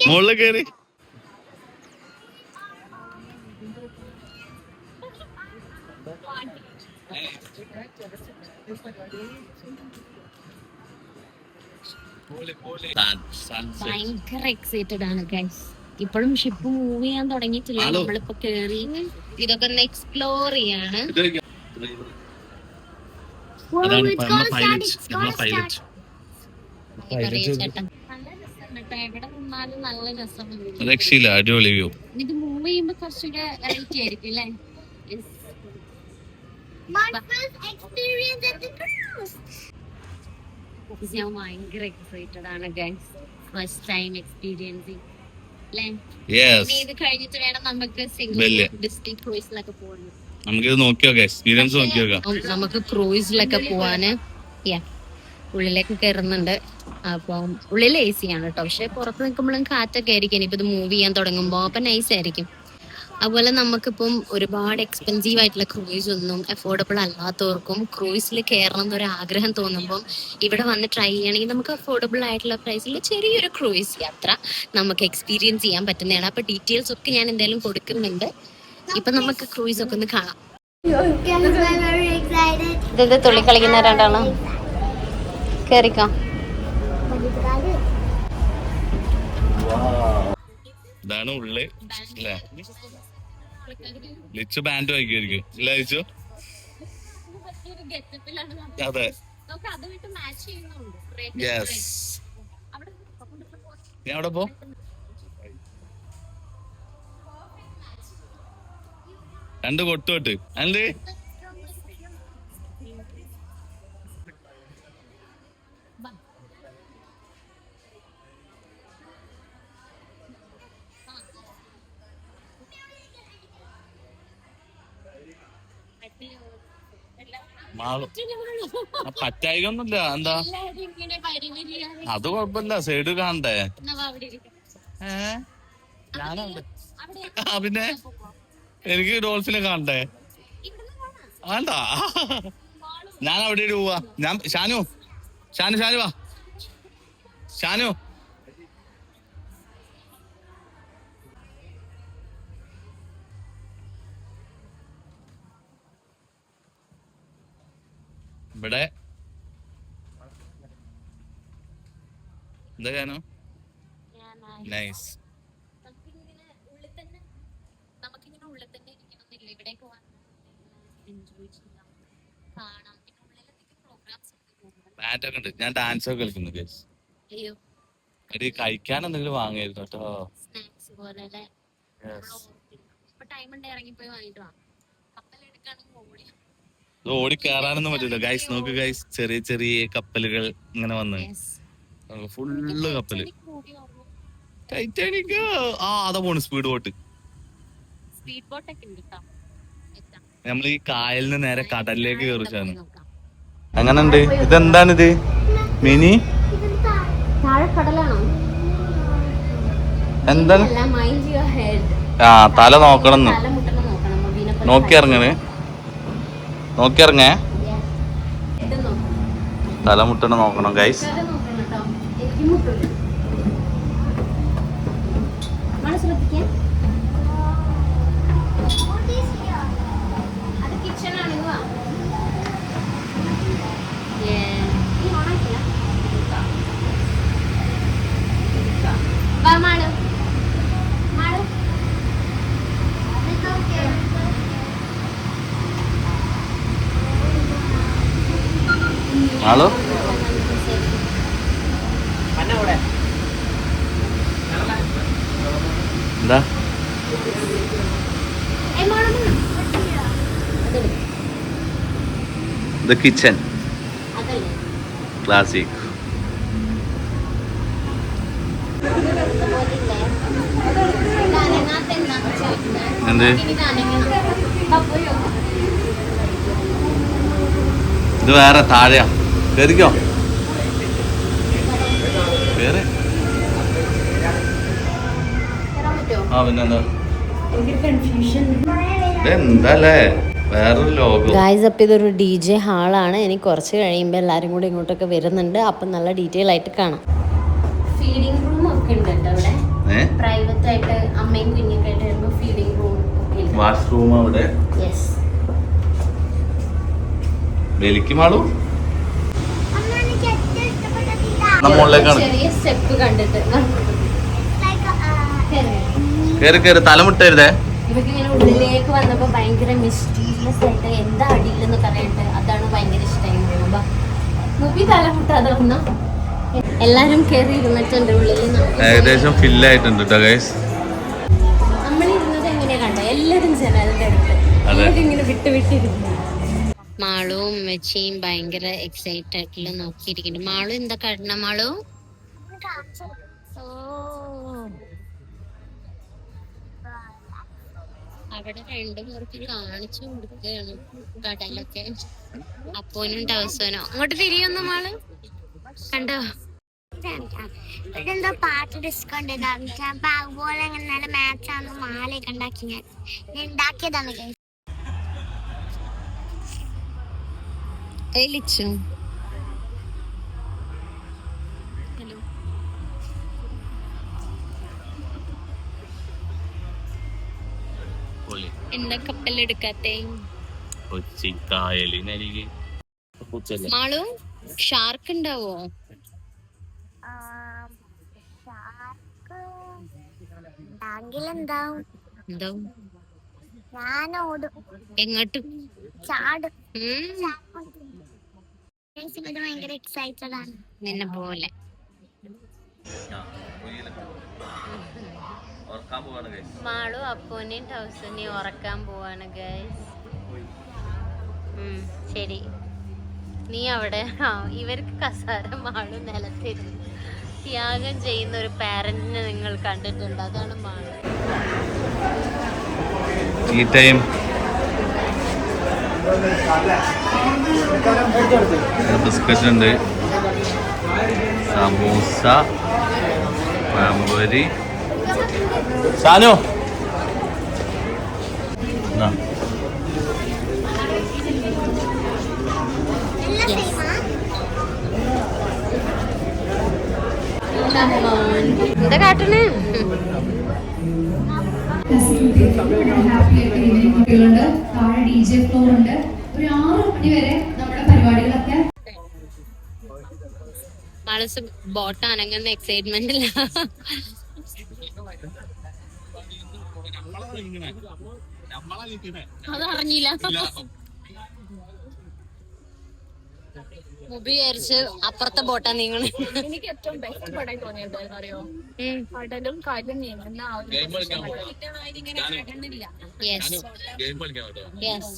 മുകളിൽ കേറി ഭയങ്കര എക്സൈറ്റഡ് ആണ് ഗൈസ്. ഇപ്പോഴും ഷിപ്പ് മൂവ് ചെയ്യാൻ തുടങ്ങിയിട്ടില്ല. നമ്മളിപ്പോ കേറി ഇതൊക്കെ ഒന്ന് എക്സ്പ്ലോർ ചെയ്യാണ്. രക്ഷയില്ല, അടിപൊളി വ്യൂ. ഇത് മൂവ് ചെയ്യുമ്പോ കുറച്ചുകൂടെ വെറൈറ്റി ആയിരിക്കും അല്ലേ? ഞാൻ ഭയങ്കര എക്സൈറ്റഡ് ആണ് ഗൈസ്. ഫസ്റ്റ് ടൈം എക്സ്പീരിയൻസിങ് അല്ലേ? ഇത് കഴിഞ്ഞിട്ട് വേണം നമുക്ക് സിംഗിൾ ഡിസ്ട്രിക്ട് ക്രൂയിസിലൊക്കെ പോകാൻ. നമുക്കിത് നോക്കിയോക്കാം, എക്സ്പീരിയൻസ് നോക്കിയോക്കാം. നമുക്ക് ക്രൂയിസിലൊക്കെ പോവാന് ഉള്ളിലേക്ക് കയറുന്നുണ്ട്. അപ്പം ഉള്ളിൽ AC ആണ് കേട്ടോ. പക്ഷെ പുറത്ത് നിൽക്കുമ്പോഴും കാറ്റൊക്കെ ആയിരിക്കും. ഇനിയിപ്പോ ഇത് മൂവ് ചെയ്യാൻ തുടങ്ങുമ്പോ അപ്പൊ നൈസ് ആയിരിക്കും. അതുപോലെ നമുക്കിപ്പം ഒരുപാട് എക്സ്പെൻസീവ് ആയിട്ടുള്ള ക്രൂയിസ് ഒന്നും അഫോർഡബിൾ അല്ലാത്തവർക്കും ക്രൂയിസിൽ കയറണം എന്നൊരു ആഗ്രഹം തോന്നുമ്പം ഇവിടെ വന്ന് ട്രൈ ചെയ്യണമെങ്കിൽ നമുക്ക് അഫോർഡബിൾ ആയിട്ടുള്ള പ്രൈസിൽ ചെറിയൊരു ക്രൂയിസ് യാത്ര നമുക്ക് എക്സ്പീരിയൻസ് ചെയ്യാൻ പറ്റുന്നതാണ്. അപ്പൊ ഡീറ്റെയിൽസ് ഒക്കെ ഞാൻ എന്തായാലും കൊടുക്കുന്നുണ്ട്. ഇപ്പൊ നമുക്ക് ക്രൂയിസ് ഒക്കെ ഒന്ന് കാണാം. ഇത് തുള്ളി കളിക്കുന്ന രണ്ടാളോ കേറിക്കാം. ഇതാണ് ഉള്ളി അല്ലേ? ലിച്ചു ബാൻഡ് വായിക്കുമായിരിക്കും ഇല്ല ലിച്ചു? അതെ, യെസ്. ഞാൻ അവിടെ പോ. രണ്ട് കൊട്ടുകൊട്ട് അല്ലേ? പറ്റായികൊന്നുമില്ല. എന്താ അത് കൊഴപ്പില്ല, സൈഡ് കാണണ്ടേ? പിന്നെ എനിക്ക് ഡോൾഫിനെ കാണണ്ടേ? വേണ്ട, ഞാൻ അവിടെ പോവാ. ഞാൻ ഷാനു വാ. ഷാനു ഇവിടെ എന്താ ഷാനു? നൈസ്. ബാൻഡൊക്കെ ഉണ്ട്. ഞാൻ ഡാൻസ് ഒക്കെ കളിക്കുന്നു ഗൈസ്. എടി കഴിക്കാൻ എന്തെങ്കിലും വാങ്ങിയിരുന്നു കേട്ടോ. ഓടി കയറാനൊന്നും പറ്റില്ല ഗൈസ്. നോക്ക് ഗൈസ്, ചെറിയ ചെറിയ കപ്പലുകൾ ഇങ്ങനെ വന്ന് ഫുള്ള് കപ്പല്. ടൈറ്റാനിക്. അതാ പോണ് സ്പീഡ് ബോട്ട്. നമ്മൾ ഈ കായലിന് നേരെ കടലിലേക്ക് കയറിച്ചാണ്. എങ്ങനുണ്ട്? ഇതെന്താണിത്? മിനി എന്താണ്? തല നോക്കണം. നോക്കിയിറങ്ങണേ, തലമുട്ടണ നോക്കണം ഗൈസ്. ഹലോ, എന്താ ദ കിച്ചൺ ക്ലാസിക്. എന്ത് ഇത് വേറെ താഴെയാ? കേറിക്കോ, കേറ്. പിന്നെന്താ എന്താല്ലേ വേറൊരു ലോകം. ഗായ്സ്, അപ്പം ഇതൊരു DJ ഹാളാണ്. ഇനി കുറച്ച് കഴിയുമ്പോൾ എല്ലാവരും കൂടെ ഇങ്ങോട്ടൊക്കെ വരുന്നുണ്ട്. അപ്പം നല്ല ഡീറ്റെയിൽ ആയിട്ട് കാണാം. ഫീഡിംഗ് റൂം ഒക്കെ ഉണ്ട് കേട്ടോ ഇവിടെ. പ്രൈവറ്റ് ആയിട്ട് അമ്മയും കുഞ്ഞൊക്കെ ആയിട്ട് വരുമ്പോൾ ഫീഡിംഗ് റൂം ഒക്കെ ഉണ്ട്. വാഷ്റൂം അവിടെ. യെസ്. വലിക്കും ആളു അമ്മ എനിക്ക് ഏറ്റവും ഇഷ്ടപ്പെട്ടത് ഇതാ. മുകളിലേക്കാണ്. ചെറിയ സ്റ്റെപ്പ് കണ്ടിട്ട് Like, കേറി കേറി തലമുട്ടരുതേ. ഇവർക്ക് ഇങ്ങനെ ഉള്ളിലേക്ക് വന്നപ്പോ ഭയങ്കര മിസ്റ്റീരിയസ് ആയിട്ട് എന്താ അടിയിലെന്ന് പറയട്ടെ, അതാണ് ഭയങ്കര ഇഷ്ടമായി. മുബി തലമുട്ടാതെ വന്ന എല്ലാരും കയറി ഇരുന്നിട്ടുണ്ട് ഉള്ളിൽ. ഏകദേശം ഫില്ലായിട്ടുണ്ട് കേട്ടോ ഗൈസ്. നമ്മളിരുന്നത് എങ്ങനെയാ കണ്ട, എല്ലാരും ജനലിന്റെ അടുത്ത് അതെ. ഇങ്ങനെ വിട്ടിരുന്നു. മാളും ഉമ്മച്ചിയും ഭയങ്കര എക്സൈറ്റഡ് നോക്കിയിരിക്കുന്നു. മാളു എന്താ കാണണം? മാളു അവിടെ രണ്ടു പേർക്ക് കാണിച്ചു കൊടുക്കുകയാണ് കടലൊക്കെ. അപ്പോനും ടവസോനോ അങ്ങോട്ട് തിരിയൊന്നു മാള് കണ്ടോ? ഇവിടെ എന്തോ പാട്ട് ഡിസ്കൗണ്ട് അപ്പൊ അതുപോലെ അങ്ങനെ നല്ല മാച്ചാണ് മാലയൊക്കെ ഉണ്ടാക്കി ഞാൻ ഉണ്ടാക്കിയതാണ് guys. എലിച്ചു ഹലോ എന്താ കപ്പലെടുക്കാത്തേ? മാളു ഷാർക്ക് ഉണ്ടാവോ? ടാങ്കിലെന്താവും എന്താവും? ഞാൻ ഓടും എങ്ങോട്ട് ചാടും. ഭയങ്കര എക്സൈറ്റഡ് ആണ്. നിന്നെ പോലെ. മാളു അപ്പോനെയും ടൗസനെയും ഉറക്കാൻ പോവാണ് ഗൈസ്. ശരി, നീ അവിടെ. ഇവർക്ക് കസാര, മാളു നിലത്തിരുന്ന് ത്യാഗം ചെയ്യുന്ന ഒരു പാരന്റിനെ നിങ്ങൾ കണ്ടിട്ടുണ്ട്. അതാണ് മാളു. ഈ ടൈം ബിസ്ക്കറ്റ് ഉണ്ട്, സമൂസ, പഴംപൊരി. സാനു എന്താ കാട്ടണ്? കുട്ടികളുണ്ട്, താഴെ DJ ഫ്ലോർ ഉണ്ട്. ഒരു 6 മണി വരെ നമ്മുടെ പരിപാടികളൊക്കെ. മനസ്സ് ബോട്ട് അനങ്ങുന്ന എക്സൈറ്റ്മെന്റില്ല. അതറിഞ്ഞില്ല. മുബി വിചാരിച്ച് അപ്പുറത്തെ ബോട്ടാ നീങ്ങണ. എനിക്ക് ഏറ്റവും ബെസ്റ്റ് പടം തോന്നിയത് അറിയോ? കടലും കാറ്റും നീങ്ങുന്ന ആ ഒരു യെസ് യെസ്.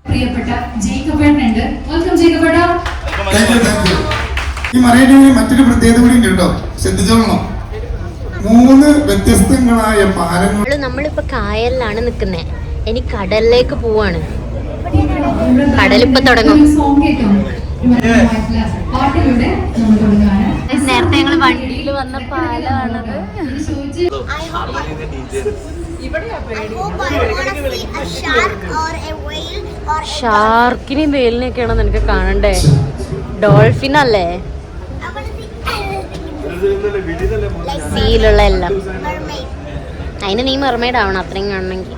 പ്രിയപ്പെട്ട ജേക്കബേട്ടനുണ്ട്. വെൽക്കം ജേക്കബേട്ട. ഈ മറൈനിന് മറ്റൊരു പ്രത്യേകത കൂടി ഉണ്ട് കേട്ടോ, ശ്രദ്ധിച്ചോളണം. 3 വ്യത്യസ്തങ്ങളായ പാലങ്ങൾ. നമ്മളിപ്പോ കായലിലാണ് നിക്കുന്നേ. ഇനി കടലിലേക്ക് പോവാണ്. കടലിപ്പോ തുടങ്ങും. നേരത്തെ ഞങ്ങള് വണ്ടിയിൽ വന്ന പാലമാണത്. ഷാർക്കിനെയും വേലിനെയൊക്കെയാണോ നിനക്ക് കാണണ്ടേ? ഡോൾഫിൻ അല്ലേ? സീലുള്ള എല്ലാം. അതിന് നീ മെർമെയ്ഡ് ആവണം അത്രയും കാണണമെങ്കിൽ.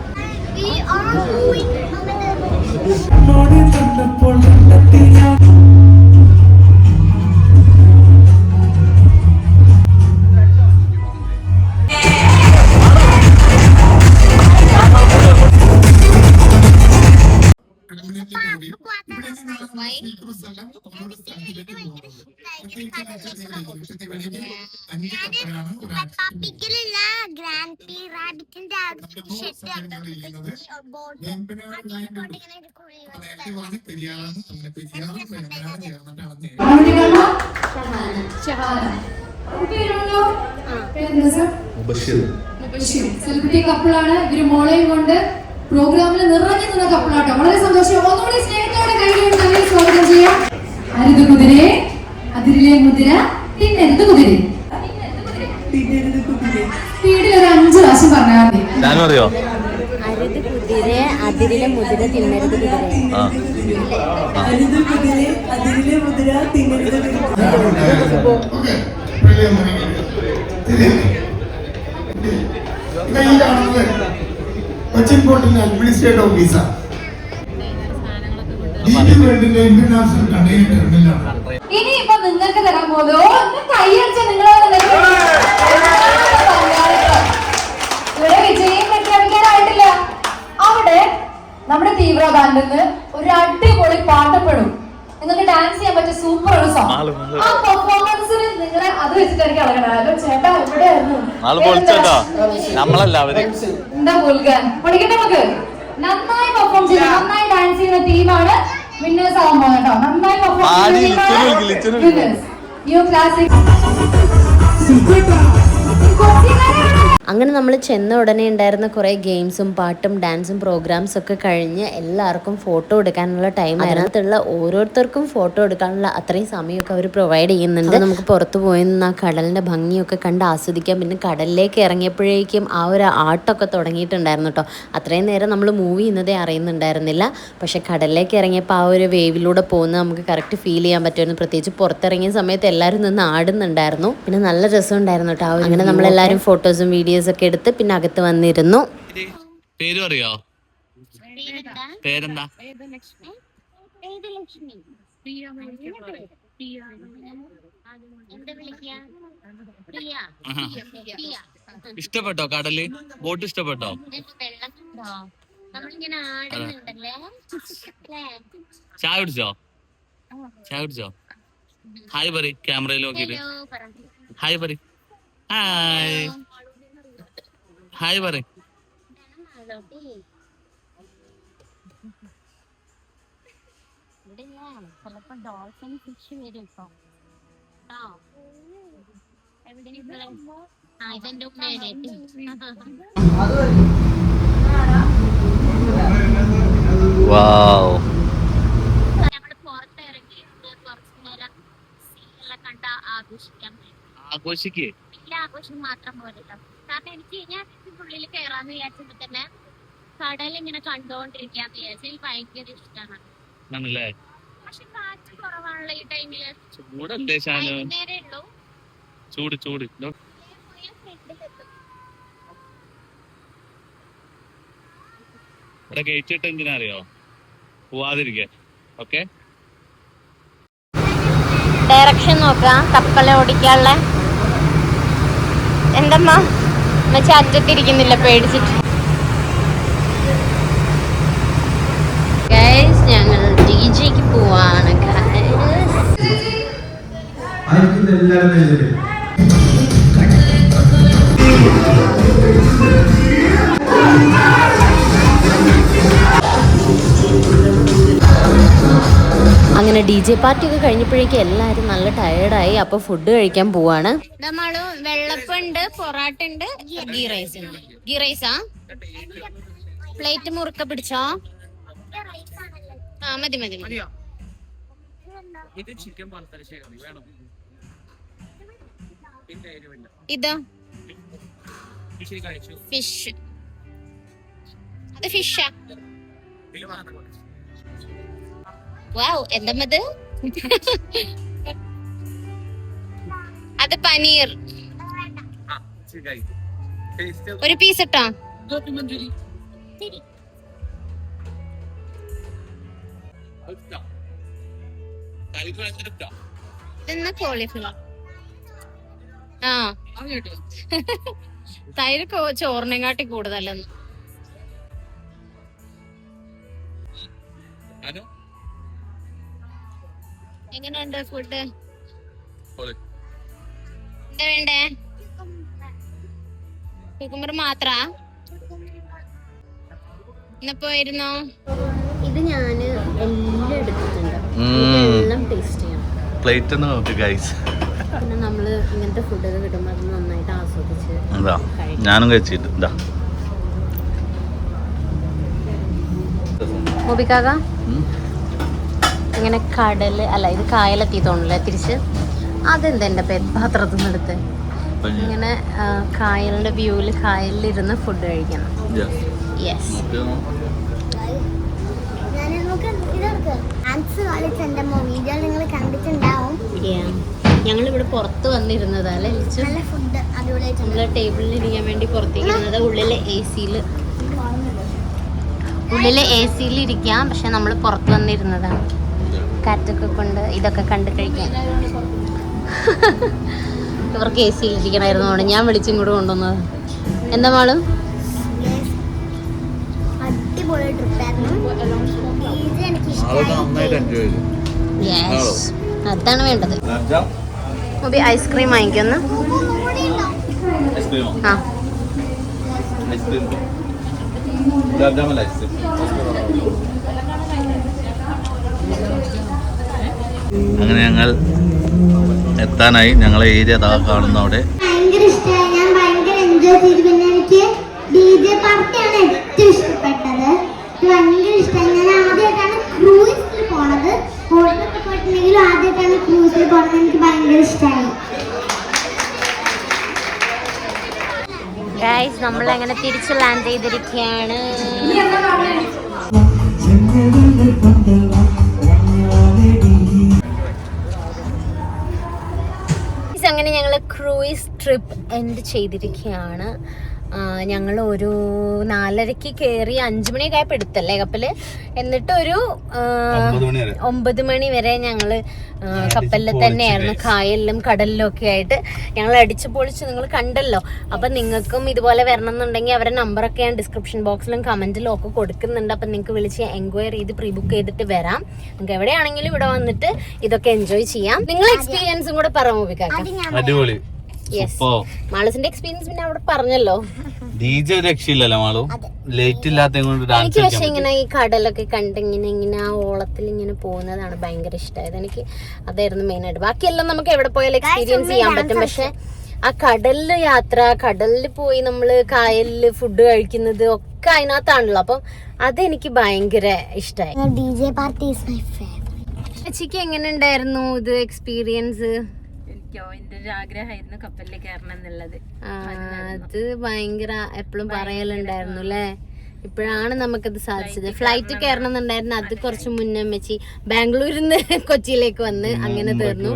സെലിബ്രിറ്റി കപ്പിളാണ്. ഇവര് മോളെയും കൊണ്ട് പ്രോഗ്രാമിൽ നിറഞ്ഞു നിന്ന കപ്പിളാട്ടോ. വളരെ സന്തോഷം. ഒന്നുകൂടി സ്നേഹത്തോടെ കൈകൊണ്ട് തന്നെ സ്വാഗതം ചെയ്യാം. അരുത് കുതിരെ, അതിരിലെ മുതിര, തിന്നരുത് കുതിരെ. സ്പീഡിൽ ഒരു 5 പ്രാവശ്യം പറഞ്ഞാൽ മതി. അറിയോ? അരുത് കുതിരെ, അതിരിലെ മുതിര, തിന്നരുത് കുതിര. അരുത് കുതിരെ, അതിരിലെ മുതിര, തിന്നരുത് കുതിര. കൊച്ചിൻ പോർട്ടിന്റെ അഡ്മിനിസ്ട്രേറ്റീവ് ഓഫീസർ വേൾഡിന്റെ ഇന്റർനാഷണൽ കണ്ടെയ്നർ ടെർമിനലാണ്. ഇനി ഇപ്പൊ നിങ്ങൾക്ക് തരാൻ പോകുന്നത് കൈയടിച്ച ഇവിടെ വിജയം പ്രഖ്യാപിക്കാനായിട്ടില്ല. അവിടെ നമ്മുടെ തീവ്ര ബാൻഡിൽ നിന്ന് ഒരു അടിപൊളി പാട്ടപ്പെടും. നിങ്ങൾക്ക് ഡാൻസ് ചെയ്യാൻ പറ്റിയ സൂപ്പർ ഒരു സോങ്. ആ പെർഫോമൻസിൽ നിങ്ങളെ അത് വെച്ചിട്ടായിരിക്കും അളകണം. ചേട്ടാ എവിടെയായിരുന്നു? എന്താ പോൽക്കാൻ പഠിക്കട്ടെ നമുക്ക്. നന്നായി പെർഫോം ചെയ്യുന്ന നന്നായി ഡാൻസ് ചെയ്യുന്ന ടീമാണ് വിന്നേഴ്സ് ആവാൻ പോകുന്നത് കേട്ടോ. നന്നായി പെർഫോം ചെയ്യുന്ന ന്യൂ ക്ലാസിക്. അങ്ങനെ നമ്മൾ ചെന്ന ഉടനെ ഉണ്ടായിരുന്ന കുറേ ഗെയിംസും പാട്ടും ഡാൻസും പ്രോഗ്രാംസും ഒക്കെ കഴിഞ്ഞ് എല്ലാവർക്കും ഫോട്ടോ എടുക്കാനുള്ള ടൈം. അതിനകത്തുള്ള ഓരോരുത്തർക്കും ഫോട്ടോ എടുക്കാനുള്ള അത്രയും സമയമൊക്കെ അവർ പ്രൊവൈഡ് ചെയ്യുന്നുണ്ട്. നമുക്ക് പുറത്ത് പോയി നിന്ന് ആ കടലിൻ്റെ ഭംഗിയൊക്കെ കണ്ട് ആസ്വദിക്കാം. പിന്നെ കടലിലേക്ക് ഇറങ്ങിയപ്പോഴേക്കും ആ ഒരു ആട്ടമൊക്കെ തുടങ്ങിയിട്ടുണ്ടായിരുന്നു കേട്ടോ. അത്രയും നേരം നമ്മൾ മൂവ് ചെയ്യുന്നതേ അറിയുന്നുണ്ടായിരുന്നില്ല. പക്ഷെ കടലിലേക്ക് ഇറങ്ങിയപ്പോൾ ആ ഒരു വേവിലൂടെ പോകുന്നത് നമുക്ക് കറക്റ്റ് ഫീൽ ചെയ്യാൻ പറ്റുമായിരുന്നു. പ്രത്യേകിച്ച് പുറത്തിറങ്ങിയ സമയത്ത് എല്ലാവരും നിന്ന് ആടുന്നുണ്ടായിരുന്നു. പിന്നെ നല്ല രസമുണ്ടായിരുന്നു കേട്ടോ. അങ്ങനെ നമ്മളെല്ലാവരും ഫോട്ടോസും വീഡിയോസും ഒക്കെ എടുത്ത് പിന്നെ അകത്ത് വന്നിരുന്നു. പേര് അറിയോ? പേരെന്താ? ഇഷ്ടപ്പെട്ടോ കടല്? ബോട്ട് ഇഷ്ടപ്പെട്ടോ? ചായ കുടിച്ചോ? ചായ കുടിച്ചോ? ഹായ് പറ ക്യാമറയിൽ നോക്കിട്ട്. ഹായ് പറ. ഹായ് ഹായ് പറ. വാവ് ആഘോഷിക്കേ. ആഘോഷം മാത്രം പോരല്ലോ. കാരണം എനിക്ക് ഞാൻ ഉള്ളിൽ കയറാന്ന് വിചാരിച്ചപ്പോ തന്നെ കടൽ ഇങ്ങനെ കണ്ടോണ്ടിരിക്കാന്ന് വിചാരിച്ചാൽ ഭയങ്കര ഇഷ്ടമാണ്. പക്ഷെ കാറ്റ് കുറവാണല്ലോ ഈ ടൈമില്. ചൂടല്ലേ നേരെ ഉള്ളൂ. ചൂട് ചൂട്. ഇവിടെ ഗേറ്റ് ഇട്ട് എന്തിനാ അറിയോ? പോവാതിരിക്കാൻ. ഓക്കെ ഡയറക്ഷൻ നോക്കാം കപ്പലെ ഓടിക്കാനുള്ള. എന്തമ്മ മറ്റേ അറ്റത്തിരിക്കുന്നില്ല പേടിച്ചിട്ട്. ഗൈസ് ഞങ്ങൾ ഡിജെക്ക് പോവാണ്. അങ്ങനെ ഡി ജെ പാർട്ടി ഒക്കെ കഴിഞ്ഞപ്പോഴേക്കും എല്ലാവരും നല്ല ടയേർഡായി. അപ്പൊ ഫുഡ് കഴിക്കാൻ പോവാണ്. നമ്മള് വെള്ളപ്പുണ്ട്, പൊറാട്ട ഉണ്ട്, ഗീ റൈസ് ഉണ്ട്. ഗീ റൈസാ? പ്ലേറ്റ് മുറുക്ക പിടിച്ചോ? ആ മതി മതി മതി. ഇതോ ഫിഷ്. അത് ഫിഷാ? വാവ് എന്തമ്മത്? അത് പനീർ. ഒരു പീസ് ഇട്ടോ? ഇതെന്നാ കോളിഫ്ലവർ. ആ തൈര് ചോറിനെക്കാട്ടി കൂടുതലെന്ന്. എങ്ങനെയുണ്ട് ഫുഡ്? എന്താ വേണ്ടേ? കുക്കുമ്പർ മാത്ര പോയിരുന്നോ? ഇത് ഞാന് എല്ലാം എടുത്തിട്ടുണ്ട്. എല്ലാം ടേസ്റ്റ് ചെയ്യണം. പ്ലേറ്റ് ഒന്ന് നോക്ക് ഗൈസ്. പിന്നെ നമ്മള് ഇങ്ങനത്തെ ഫുഡൊക്കെ കിട്ടുമ്പോൾ അത് നന്നായിട്ട് ആസ്വദിച്ച് ഞാനും കഴിച്ചിട്ട്. എന്താ മോബിക്കാക ഇങ്ങനെ കടല് അല്ല ഇത് കായലെത്തി തോന്നില്ലേ തിരിച്ച്. അതെന്താ എന്റെ പാത്രത്തിൽ നിന്ന് എടുത്ത് ഇങ്ങനെ കായലിന്റെ വ്യൂവിൽ കായലിലിരുന്ന് ഫുഡ് കഴിക്കണം. യെസ്. ഞങ്ങളിവിടെ പുറത്ത് വന്നിരുന്നത് അല്ലേ? നമ്മള് ടേബിളിൽ ഇരിക്കാൻ വേണ്ടി പുറത്തേക്ക് ഇരുന്നത്. ഉള്ളിലെ AC-ല് ഉള്ളില് AC ഇരിക്കാം, പക്ഷെ നമ്മൾ പുറത്ത് വന്നിരുന്നതാണ് കാറ്റൊക്കെ കൊണ്ട് ഇതൊക്കെ കണ്ടു കഴിക്കാൻ. ഇവർക്ക് AC ഇരിക്കണമായിരുന്നു, ഞാൻ വിളിച്ചും കൂടെ കൊണ്ടുവന്നത്. എന്താ മാളും? അടിപൊളി ട്രിപ്പായിരുന്നു. ഇത് എനിക്ക് അതാണ് വേണ്ടത്. ഐസ്ക്രീം വാങ്ങിക്കുന്ന ആ അങ്ങനെ ഞങ്ങൾ എത്താനായി. ഞങ്ങളെ ഏരിയ താ കാണുന്ന അവിടെ ഭയങ്കര ഇഷ്ടമായി. ഞാൻ ഭയങ്കര എൻജോയ് ചെയ്തു. പിന്നെ എനിക്ക് DJ പാർട്ടിയാണ് ഏറ്റവും ഇഷ്ടപ്പെട്ടത്. എനിക്ക് ഭയങ്കര ഇഷ്ടമായി. ഞാൻ ആദ്യമായിട്ടാണ് ക്രൂസിൽ പോണത്. ഹോട്ടലൊക്കെ പോയിട്ടുണ്ടെങ്കിലും ആദ്യമായിട്ടാണ് ക്രൂസിൽ പോണത്. എനിക്ക് ഭയങ്കര ഇഷ്ടമായി. ഗൈസ്, നമ്മൾ അങ്ങനെ തിരിച്ച് ലാൻഡ് ചെയ്തിരിക്കുകയാണ്. അങ്ങനെ ഞങ്ങൾ ക്രൂയിസ് ട്രിപ്പ് എൻഡ് ചെയ്തിരിക്കുകയാണ്. ഞങ്ങൾ ഒരു 4:30 കയറി 5 മണിയൊക്കെ ആയപ്പോൾ എടുത്തല്ലേ കപ്പല്. എന്നിട്ട് ഒരു 9 മണി വരെ ഞങ്ങള് കപ്പലിൽ തന്നെയായിരുന്നു, കായലിലും കടലിലും ഒക്കെ ആയിട്ട് ഞങ്ങൾ അടിച്ചു പൊളിച്ച്. നിങ്ങൾ കണ്ടല്ലോ. അപ്പൊ നിങ്ങൾക്കും ഇതുപോലെ വരണം എന്നുണ്ടെങ്കിൽ അവരുടെ നമ്പറൊക്കെ ഞാൻ ഡിസ്ക്രിപ്ഷൻ ബോക്സിലും കമന്റിലും ഒക്കെ കൊടുക്കുന്നുണ്ട്. അപ്പൊ നിങ്ങൾക്ക് വിളിച്ച് എൻക്വയറി ചെയ്ത് പ്രീ ബുക്ക് ചെയ്തിട്ട് വരാം. നിങ്ങൾക്ക് എവിടെയാണെങ്കിലും ഇവിടെ വന്നിട്ട് ഇതൊക്കെ എൻജോയ് ചെയ്യാം. നിങ്ങളെ എക്സ്പീരിയൻസും കൂടെ പറയാമോ വികാക്ക? അടിപൊളി. മാളസിന്റെ എക്സ്പീരിയൻസ് പിന്നെ അവിടെ പറഞ്ഞല്ലോ. DJ രക്ഷയില്ലല്ലോ മാളു, ലേറ്റ് ഇല്ലാത്ത എനിക്ക് പക്ഷെ ഇങ്ങനെ ഈ കടലൊക്കെ കണ്ട് ഇങ്ങനെ ആ ഓളത്തിൽ ഇങ്ങനെ പോകുന്നതാണ് ഭയങ്കര ഇഷ്ടമായത്. എനിക്ക് അതായിരുന്നു മെയിൻ ആയിട്ട്. ബാക്കിയെല്ലാം നമുക്ക് എവിടെ പോയാലും എക്സ്പീരിയൻസ് ചെയ്യാൻ പറ്റും. പക്ഷെ ആ കടലില് യാത്ര, കടലിൽ പോയി നമ്മള് കായലില് ഫുഡ് കഴിക്കുന്നത് ഒക്കെ അതിനകത്താണല്ലോ. അപ്പം അതെനിക്ക് ഭയങ്കര ഇഷ്ടമായി. DJ party is my favourite. ചേച്ചിക്ക് എങ്ങനെ ഉണ്ടായിരുന്നു ഇത് എക്സ്പീരിയൻസ്? എന്റെ ഒരു ആഗ്രഹമായിരുന്നു കപ്പലിൽ കയറണം എന്നുള്ളത്. അത് ഭയങ്കര എപ്പോഴും പറയലുണ്ടായിരുന്നു അല്ലേ. ഇപ്പോഴാണ് നമുക്കത് സാധിച്ചത്. ഫ്ലൈറ്റ് കയറണം എന്നുണ്ടായിരുന്നു, അത് കുറച്ച് മുന്നേ വെച്ച് ബാംഗ്ലൂരിൽ നിന്ന് കൊച്ചിയിലേക്ക് വന്ന് അങ്ങനെ തീർന്നു.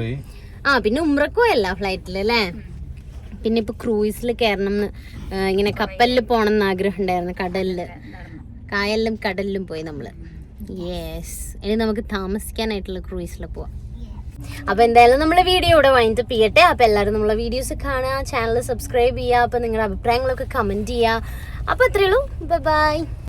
പിന്നെ ഉമ്രക്കും അല്ല ഫ്ലൈറ്റില് അല്ലേ. പിന്നെ ഇപ്പൊ ക്രൂയിസിൽ കയറണം എന്ന്, ഇങ്ങനെ കപ്പലിൽ പോണം എന്ന് ആഗ്രഹം ഉണ്ടായിരുന്നു. കായലിലും കടലിലും പോയി നമ്മള്. യെസ്, ഇനി നമുക്ക് താമസിക്കാനായിട്ടുള്ള ക്രൂയിസിൽ പോവാം. അപ്പൊ എന്തായാലും നമ്മളെ വീഡിയോ ഇവിടെ വൈൻഡപ്പ് ചെയ്യട്ടെ. അപ്പൊ എല്ലാവരും നമ്മളെ വീഡിയോസ് കാണുക, ചാനൽ സബ്സ്ക്രൈബ് ചെയ്യുക, അപ്പൊ നിങ്ങളുടെ അഭിപ്രായങ്ങളൊക്കെ കമന്റ് ചെയ്യുക. അപ്പൊ അത്രേ ഉള്ളൂ. ബൈ.